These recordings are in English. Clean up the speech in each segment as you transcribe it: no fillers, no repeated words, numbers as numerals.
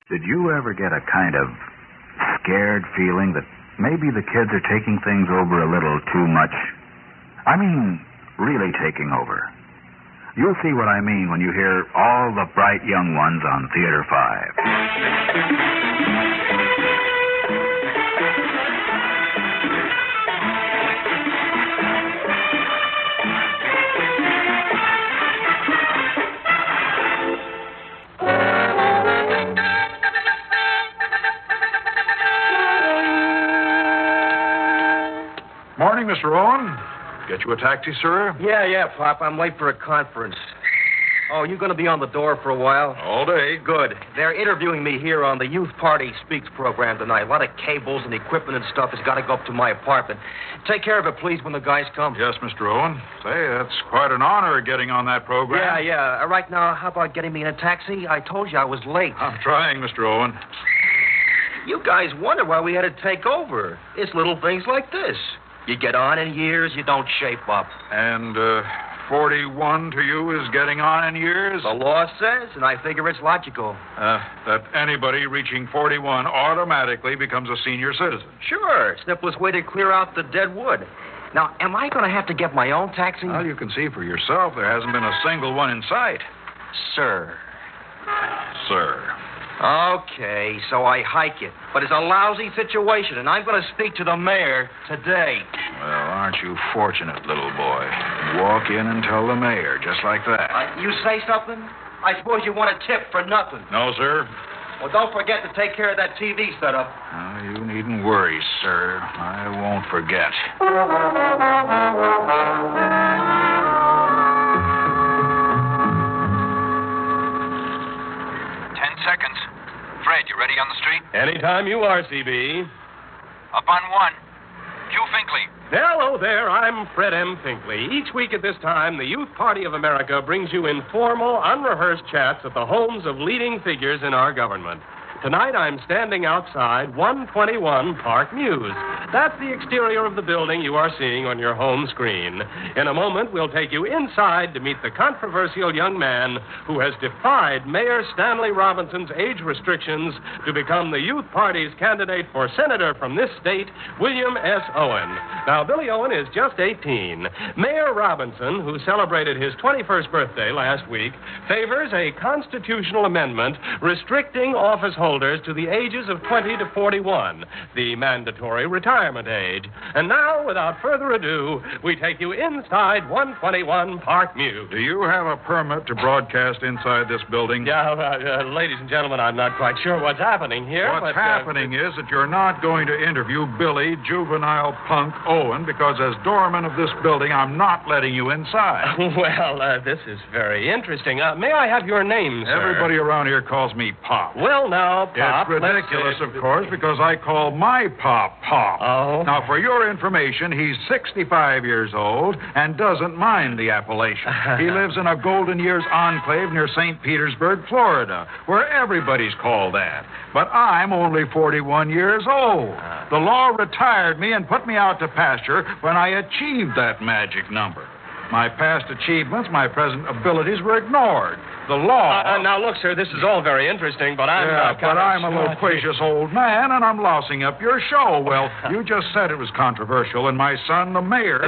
Did you ever get a kind of scared feeling that maybe the kids are taking things over a little too much? I mean, really taking over. You'll see what I mean when you hear All the Bright Young Ones on Theater 5. Morning, Mr. Owen. Get you a taxi, sir? Yeah, Pop. I'm late for a conference. Oh, you going to be on the door for a while? All day. Good. They're interviewing me here on the Youth Party Speaks program tonight. A lot of cables and equipment and stuff has got to go up to my apartment. Take care of it, please, when the guys come. Yes, Mr. Owen. Say, that's quite an honor getting on that program. Yeah. Right now, how about getting me in a taxi? I told you I was late. I'm trying, Mr. Owen. You guys wonder why we had to take over. It's little things like this. You get on in years, you don't shape up. And 41 to you is getting on in years? The law says, and I figure it's logical. That anybody reaching 41 automatically becomes a senior citizen. Sure. Simplest way to clear out the dead wood. Now, am I going to have to get my own taxi? Well, you can see for yourself. There hasn't been a single one in sight. Sir. Okay, so I hike it. But it's a lousy situation, and I'm going to speak to the mayor today. Well, aren't you fortunate, little boy? Walk in and tell the mayor, just like that. You say something? I suppose you want a tip for nothing. No, sir. Well, don't forget to take care of that TV setup. You needn't worry, sir. I won't forget. 10 seconds. Fred, you ready on the street? Anytime you are, CB. Up on one. Hugh Finkley. Hello there, I'm Fred M. Finkley. Each week at this time, the Youth Party of America brings you informal, unrehearsed chats at the homes of leading figures in our government. Tonight, I'm standing outside 121 Park Mews. That's the exterior of the building you are seeing on your home screen. In a moment, we'll take you inside to meet the controversial young man who has defied Mayor Stanley Robinson's age restrictions to become the Youth Party's candidate for senator from this state, William S. Owen. Now, Billy Owen is just 18. Mayor Robinson, who celebrated his 21st birthday last week, favors a constitutional amendment restricting office holders to the ages of 20 to 41, the mandatory retirement age. And now, without further ado, we take you inside 121 Park Mews. Do you have a permit to broadcast inside this building? Yeah, ladies and gentlemen, I'm not quite sure what's happening here. What's happening is that you're not going to interview Billy Juvenile Punk Owen because as doorman of this building, I'm not letting you inside. Well, this is very interesting. May I have your name, sir? Everybody around here calls me Pop. Well, now, Pop, it's ridiculous, of course, because I call my Pop Pop. Oh. Now, for your information, he's 65 years old and doesn't mind the appellation. He lives in a Golden Years enclave near St. Petersburg, Florida, where everybody's called that. But I'm only 41 years old. The law retired me and put me out to pasture when I achieved that magic number. My past achievements, my present abilities were ignored. The law... now, look, sir, this is all very interesting, but I'm a loquacious old man, and I'm lousing up your show. Well, you just said it was controversial, and my son, the mayor...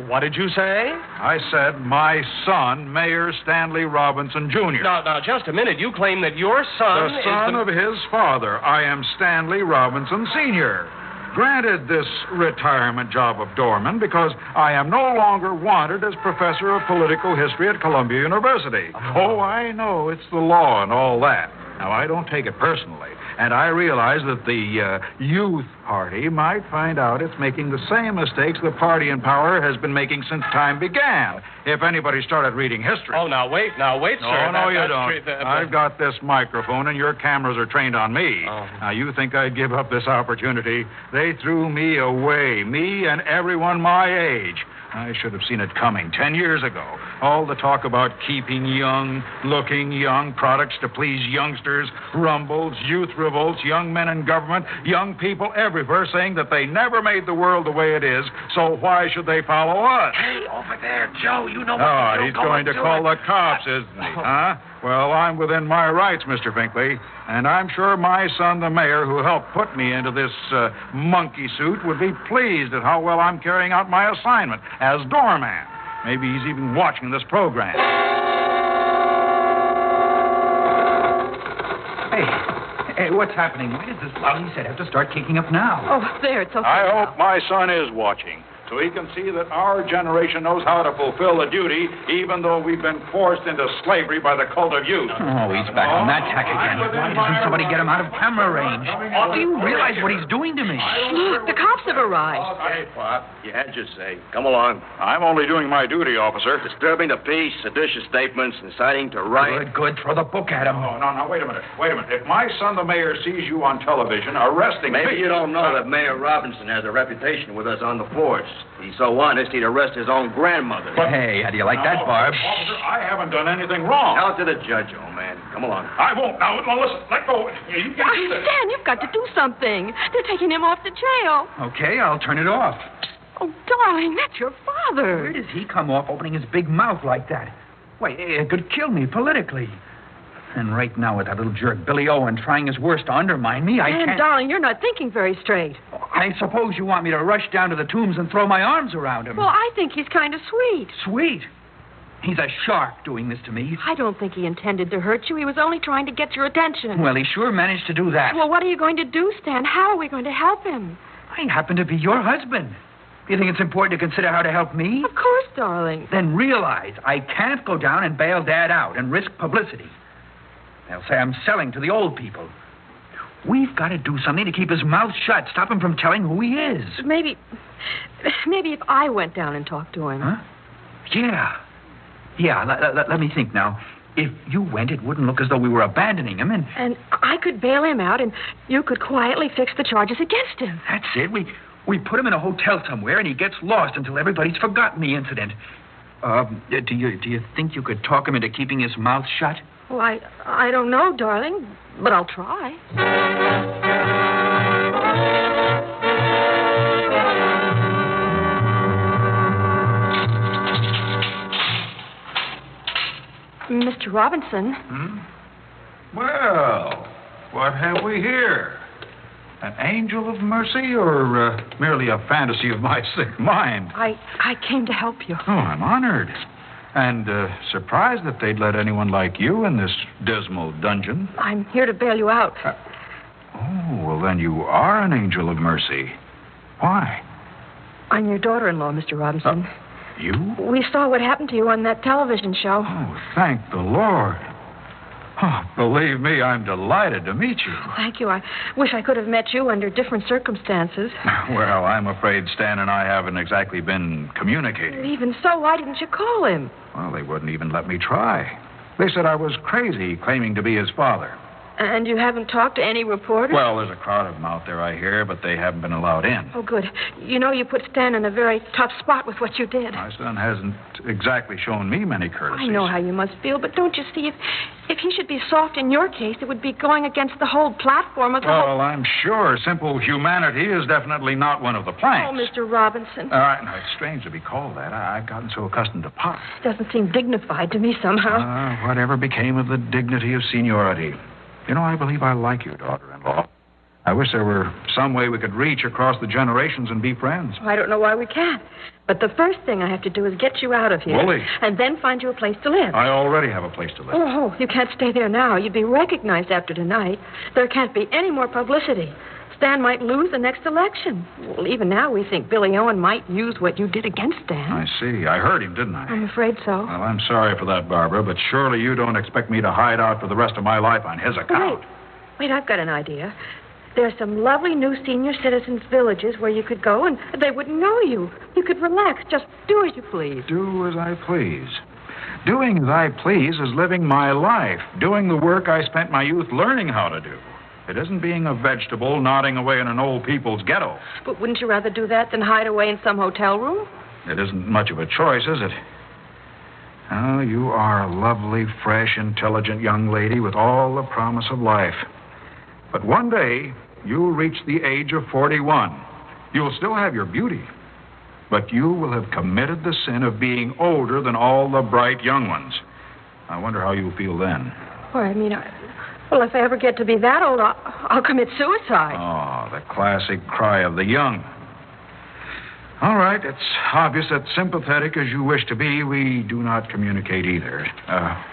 What did you say? I said my son, Mayor Stanley Robinson, Jr. Now, just a minute. You claim that your son the son of his father. I am Stanley Robinson, Sr., granted this retirement job of doorman because I am no longer wanted as professor of political history at Columbia University. Oh, I know, it's the law and all that. Now, I don't take it personally, and I realize that the Youth Party might find out it's making the same mistakes the party in power has been making since time began, if anybody started reading history. Oh, now, wait, sir. No, you don't. I've got this microphone, and your cameras are trained on me. Oh. Now, you think I'd give up this opportunity? They threw me away, me and everyone my age. I should have seen it coming 10 years ago. All the talk about keeping young, looking young, products to please youngsters, rumbles, youth revolts, young men in government, young people everywhere saying that they never made the world the way it is, so why should they follow us? Hey, over there, Joe, you know what to do. He's going to call the cops, isn't he? Huh? Well, I'm within my rights, Mr. Finkley, and I'm sure my son, the mayor, who helped put me into this monkey suit, would be pleased at how well I'm carrying out my assignment as doorman. Maybe he's even watching this program. Hey, what's happening? Why does this lousy set have to start kicking up now? Oh, there, it's okay. I now. hope my son is watching, so he can see that our generation knows how to fulfill a duty, even though we've been forced into slavery by the cult of youth. Oh, he's back on that tack again. Why doesn't somebody get him out of camera range? Do you realize what he's doing to me? Look, the cops have arrived. Okay, Pop. You had your say. Come along. I'm only doing my duty, officer. Disturbing the peace, seditious statements, inciting to riot. Good. Throw the book at him. Oh, no, wait a minute. If my son, the mayor, sees you on television arresting me... Maybe you don't know that Mayor Robinson has a reputation with us on the force. He's so honest, he'd arrest his own grandmother. Hey, how do you like that, Barb? Officer, I haven't done anything wrong. Tell it to the judge, old man. Come along. I won't. Now, listen, let go. You can't do this. Stan, you've got to do something. They're taking him off to jail. Okay, I'll turn it off. Oh, darling, that's your father. Where does he come off opening his big mouth like that? Why, it could kill me politically. And right now, with that little jerk Billy Owen trying his worst to undermine me, I can't... darling, you're not thinking very straight. I suppose you want me to rush down to the tombs and throw my arms around him. Well, I think he's kind of sweet. Sweet? He's a shark doing this to me. I don't think he intended to hurt you. He was only trying to get your attention. Well, he sure managed to do that. Well, what are you going to do, Stan? How are we going to help him? I happen to be your husband. You think it's important to consider how to help me? Of course, darling. Then realize I can't go down and bail Dad out and risk publicity. They'll say I'm selling to the old people. We've got to do something to keep his mouth shut, stop him from telling who he is. Maybe if I went down and talked to him. Huh? Yeah, let me think now. If you went, it wouldn't look as though we were abandoning him, And I could bail him out, and you could quietly fix the charges against him. That's it. We put him in a hotel somewhere, and he gets lost until everybody's forgotten the incident. Do you think you could talk him into keeping his mouth shut? Well, I don't know, darling, but I'll try. Mr. Robinson. Well, what have we here? An angel of mercy or merely a fantasy of my sick mind? I came to help you. Oh, I'm honored. And surprised that they'd let anyone like you in this dismal dungeon. I'm here to bail you out. Oh, well, then you are an angel of mercy. Why? I'm your daughter-in-law, Mr. Robinson. You? We saw what happened to you on that television show. Oh, thank the Lord. Oh, believe me, I'm delighted to meet you. Thank you. I wish I could have met you under different circumstances. Well, I'm afraid Stan and I haven't exactly been communicating. Even so, why didn't you call him? Well, they wouldn't even let me try. They said I was crazy claiming to be his father. And you haven't talked to any reporters? Well, there's a crowd of them out there, I hear, but they haven't been allowed in. Oh, good. You know, you put Stan in a very tough spot with what you did. My son hasn't exactly shown me many courtesies. I know how you must feel, but don't you see, if he should be soft in your case, it would be going against the whole platform of the whole... Well, I'm sure simple humanity is definitely not one of the planks. Oh, Mr. Robinson. All right, now, it's strange to be called that. I've gotten so accustomed to pop. It doesn't seem dignified to me somehow. Whatever became of the dignity of seniority. You know, I believe I like you, daughter-in-law. I wish there were some way we could reach across the generations and be friends. I don't know why we can't. But the first thing I have to do is get you out of here. Bully. And then find you a place to live. I already have a place to live. Oh, you can't stay there now. You'd be recognized after tonight. There can't be any more publicity. Stan might lose the next election. Well, even now we think Billy Owen might use what you did against Stan. I see. I heard him, didn't I? I'm afraid so. Well, I'm sorry for that, Barbara, but surely you don't expect me to hide out for the rest of my life on his account. Wait, I've got an idea. There's some lovely new senior citizens' villages where you could go and they wouldn't know you. You could relax. Just do as you please. Do as I please. Doing as I please is living my life, doing the work I spent my youth learning how to do. It isn't being a vegetable nodding away in an old people's ghetto. But wouldn't you rather do that than hide away in some hotel room? It isn't much of a choice, is it? Oh, you are a lovely, fresh, intelligent young lady with all the promise of life. But one day, you'll reach the age of 41. You'll still have your beauty, but you will have committed the sin of being older than all the bright young ones. I wonder how you'll feel then. Well, I mean, well, if I ever get to be that old, I'll commit suicide. Oh, the classic cry of the young. All right, it's obvious that sympathetic as you wish to be, we do not communicate either.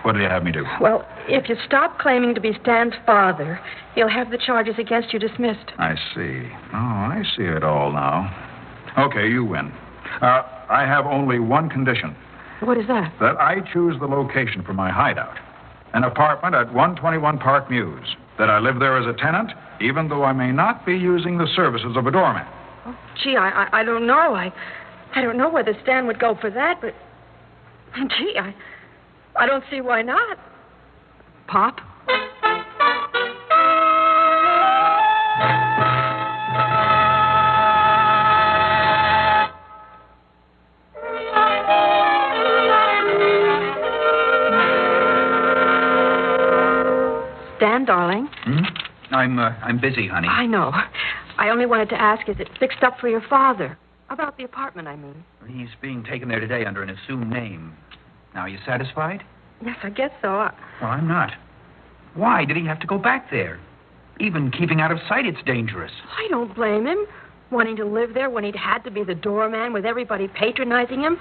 What do you have me do? Well, if you stop claiming to be Stan's father, he'll have the charges against you dismissed. I see. Oh, I see it all now. Okay, you win. I have only one condition. What is that? That I choose the location for my hideout. An apartment at 121 Park Mews. That I live there as a tenant, even though I may not be using the services of a doorman. Oh, gee, I don't know. I don't know whether Stan would go for that, but... Gee, I don't see why not. Pop? Stan, darling. I'm busy, honey. I know. I only wanted to ask, is it fixed up for your father? About the apartment, I mean. He's being taken there today under an assumed name. Now, are you satisfied? Yes, I guess so. Well, I'm not. Why did he have to go back there? Even keeping out of sight, it's dangerous. I don't blame him. Wanting to live there when he'd had to be the doorman with everybody patronizing him.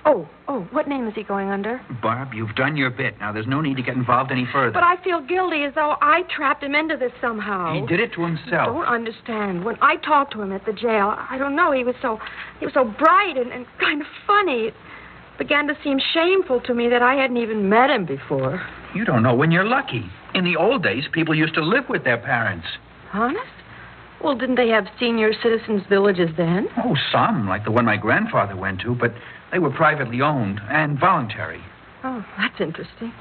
Oh, what name is he going under? Barb, you've done your bit. Now, there's no need to get involved any further. But I feel guilty as though I trapped him into this somehow. He did it to himself. You don't understand. When I talked to him at the jail, I don't know, he was so bright and kind of funny. It began to seem shameful to me that I hadn't even met him before. You don't know when you're lucky. In the old days, people used to live with their parents. Honest? Well, didn't they have senior citizens' villages then? Oh, some, like the one my grandfather went to, but they were privately owned and voluntary. Oh, that's interesting.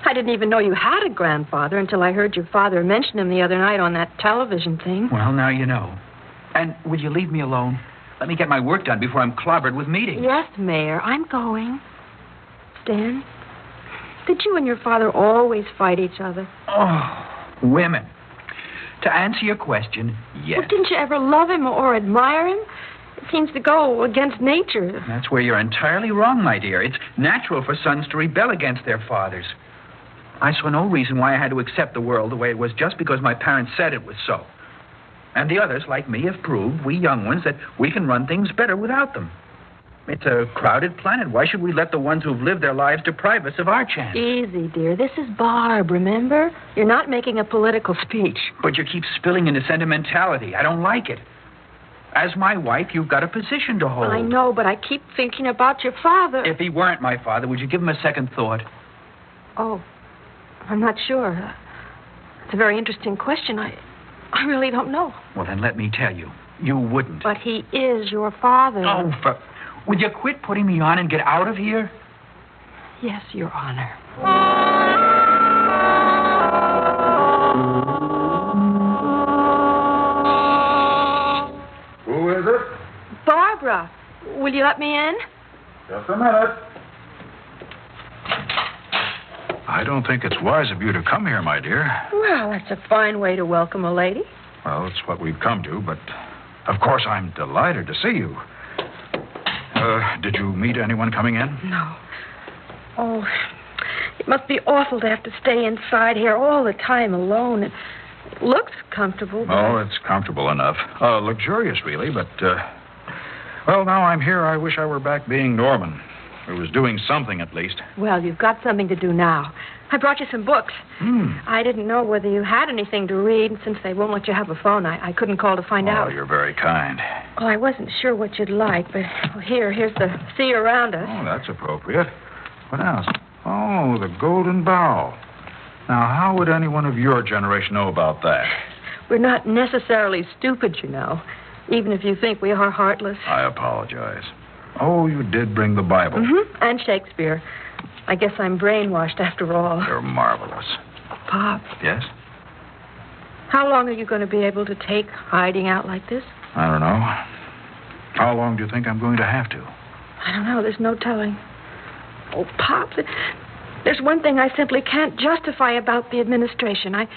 I didn't even know you had a grandfather until I heard your father mention him the other night on that television thing. Well, now you know. And will you leave me alone? Let me get my work done before I'm clobbered with meetings. Yes, Mayor, I'm going. Stan, did you and your father always fight each other? Oh, women. To answer your question, yes. Well, didn't you ever love him or admire him? It seems to go against nature. That's where you're entirely wrong, my dear. It's natural for sons to rebel against their fathers. I saw no reason why I had to accept the world the way it was just because my parents said it was so. And the others, like me, have proved, we young ones, that we can run things better without them. It's a crowded planet. Why should we let the ones who've lived their lives deprive us of our chance? Easy, dear. This is Barb, remember? You're not making a political speech. But you keep spilling into sentimentality. I don't like it. As my wife, you've got a position to hold. I know, but I keep thinking about your father. If he weren't my father, would you give him a second thought? Oh, I'm not sure. It's a very interesting question. I really don't know. Well, then let me tell you. You wouldn't. But he is your father. Oh, would you quit putting me on and get out of here? Yes, Your Honor. Who is it? Barbara, will you let me in? Just a minute. I don't think it's wise of you to come here, my dear. Well, that's a fine way to welcome a lady. Well, it's what we've come to, but of course I'm delighted to see you. Did you meet anyone coming in? No. Oh, it must be awful to have to stay inside here all the time alone. It looks comfortable. But... Oh, it's comfortable enough. Luxurious, really, but, well, now I'm here. I wish I were back being Norman. I was doing something, at least. Well, you've got something to do now. I brought you some books. I didn't know whether you had anything to read. Since they won't let you have a phone, I couldn't call to find out. Oh, you're very kind. Well, I wasn't sure what you'd like, but here's the Sea Around Us. Oh, that's appropriate. What else? Oh, the Golden Bough. Now, how would anyone of your generation know about that? We're not necessarily stupid, you know, even if you think we are heartless. I apologize. Oh, you did bring the Bible. And Shakespeare. I guess I'm brainwashed after all. You're marvelous. Pop. Yes? How long are you going to be able to take hiding out like this? I don't know. How long do you think I'm going to have to? I don't know. There's no telling. Oh, Pop, there's one thing I simply can't justify about the administration. I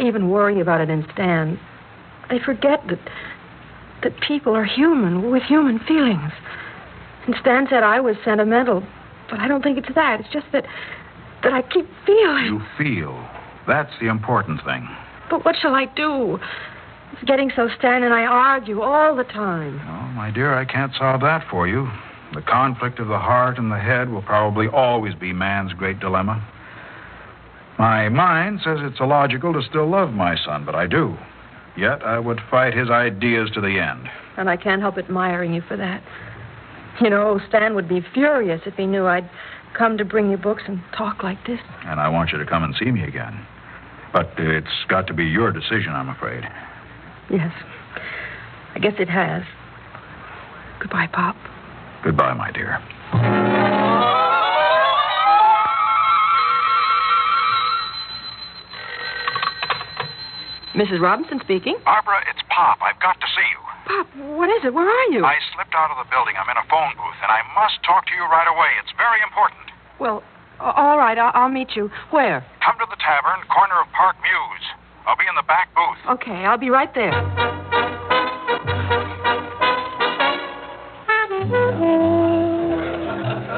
even worry about it in Stan. They forget that people are human with human feelings. And Stan said I was sentimental, But I don't think it's that. It's just that I keep feeling. You feel. That's the important thing. But what shall I do? It's getting so Stan and I argue all the time. Oh, my dear, I can't solve that for you. The conflict of the heart and the head will probably always be man's great dilemma. My mind says it's illogical to still love my son, but I do. Yet I would fight his ideas to the end. And I can't help admiring you for that. You know, Stan would be furious if he knew I'd come to bring you books and talk like this. And I want you to come and see me again. But it's got to be your decision, I'm afraid. Yes. I guess it has. Goodbye, Pop. Goodbye, my dear. Mrs. Robinson speaking. Barbara, it's Pop. I've got to see you. Pop, what is it? Where are you? I slipped out of the building. I'm in a phone booth, and I must talk to you right away. It's very important. Well, all right. I'll meet you. Where? Come to the tavern, corner of Park Mews. I'll be in the back booth. Okay, I'll be right there.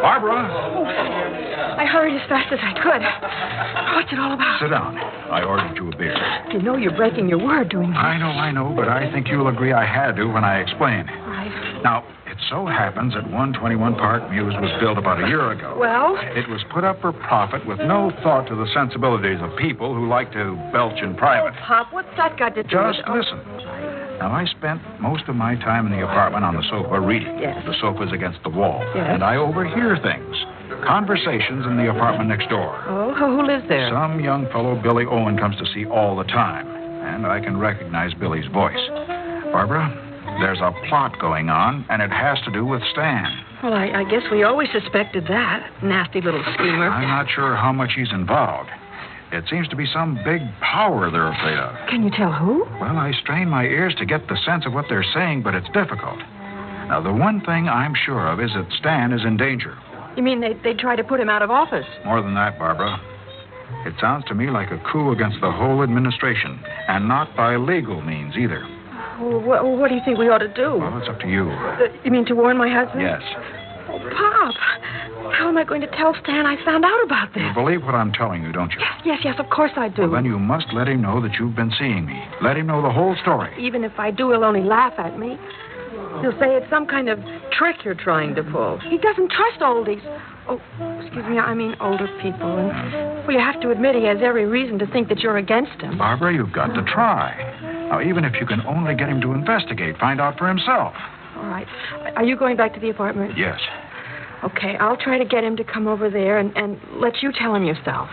Barbara! I hurried as fast as I could. What's it all about? Sit down. I ordered you a beer. You know you're breaking your word doing this. I know, but I think you'll agree I had to when I explain. Right. Now, it so happens that 121 Park Mews was built about a year ago. Well? It was put up for profit with no thought to the sensibilities of people who like to belch in private. Oh, Pop, what's that got to do Just with... listen. Now, I spent most of my time in the apartment on the sofa reading. Yes. The sofa's against the wall. Yes. And I overhear things. Conversations in the apartment next door. Oh, who lives there? Some young fellow, Billy Owen, comes to see all the time. And I can recognize Billy's voice. Barbara, there's a plot going on, and it has to do with Stan. Well, I guess we always suspected that. Nasty little schemer. I'm not sure how much he's involved. It seems to be some big power they're afraid of. Can you tell who? Well, I strain my ears to get the sense of what they're saying, but it's difficult. Now, the one thing I'm sure of is that Stan is in danger. You mean they try to put him out of office? More than that, Barbara. It sounds to me like a coup against the whole administration, and not by legal means either. Well, what do you think we ought to do? Well, it's up to you. You mean to warn my husband? Yes. Oh, Pop, how am I going to tell Stan I found out about this? You believe what I'm telling you, don't you? Yes, of course I do. Well, then you must let him know that you've been seeing me. Let him know the whole story. Even if I do, he'll only laugh at me. He'll say it's some kind of trick you're trying to pull. He doesn't trust oldies. Oh, excuse me, I mean older people. And, well, you have to admit he has every reason to think that you're against him. Barbara, you've got to try. Now, even if you can only get him to investigate, find out for himself. All right. Are you going back to the apartment? Yes. Okay, I'll try to get him to come over there and let you tell him yourself.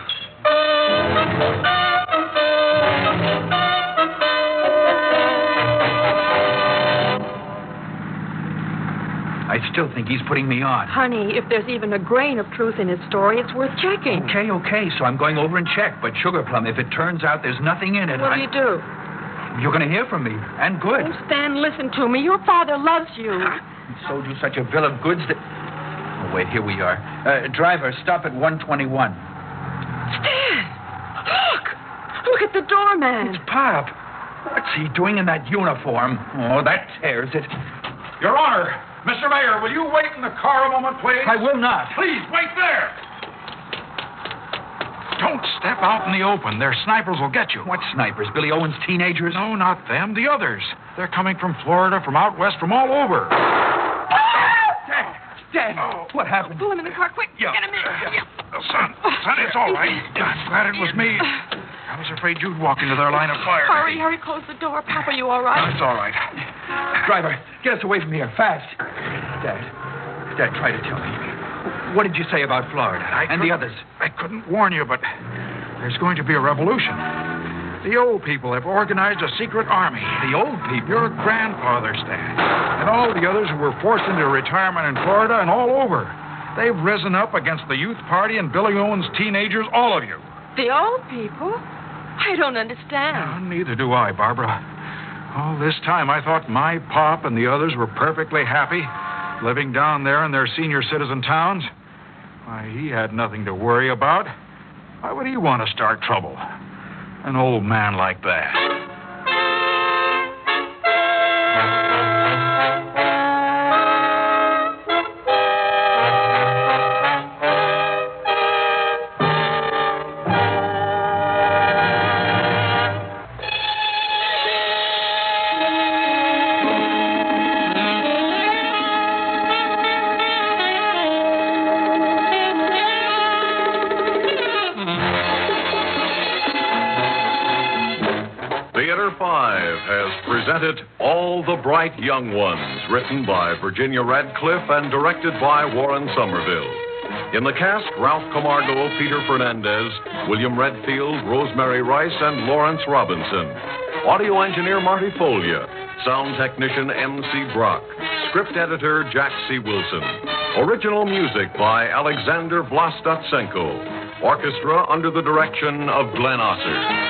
I still think he's putting me on. Honey, if there's even a grain of truth in his story, it's worth checking. Okay, so I'm going over and check. But, Sugar Plum, if it turns out there's nothing in it... What do you do? You're going to hear from me, and good. Oh, Stan, listen to me. Your father loves you. He sold you such a bill of goods that... Oh, wait, here we are. Driver, stop at 121. Stan! Look at the doorman. It's Pop. What's he doing in that uniform? Oh, that tears it. Your Honor, Mr. Mayor, will you wait in the car a moment, please? I will not. Please, wait there. Don't step out in the open. Their snipers will get you. What snipers? Billy Owen's teenagers? No, not them. The others. They're coming from Florida, from out west, from all over. Dad, what happened? Pull him in the car, quick. Yeah. Get him in. Yeah. Son, it's all right. I'm glad it was me. I was afraid you'd walk into their line of fire. Hurry, close the door. Pop, are you all right? It's all right. Driver, get us away from here, fast. Dad, try to tell me. What did you say about Florida and the others? I couldn't warn you, but there's going to be a revolution. The old people have organized a secret army. The old people? Your grandfather, Stan. And all the others who were forced into retirement in Florida and all over. They've risen up against the Youth Party and Billy Owen's teenagers, all of you. The old people? I don't understand. No, neither do I, Barbara. All this time I thought my pop and the others were perfectly happy, living down there in their senior citizen towns. Why, he had nothing to worry about. Why would he want to start trouble? An old man like that. Number 5 has presented All the Bright Young Ones, written by Virginia Radcliffe and directed by Warren Somerville. In the cast, Ralph Camargo, Peter Fernandez, William Redfield, Rosemary Rice, and Lawrence Robinson. Audio engineer Marty Folia. Sound technician M.C. Brock. Script editor Jack C. Wilson. Original music by Alexander Vlastatsenko. Orchestra under the direction of Glenn Osser.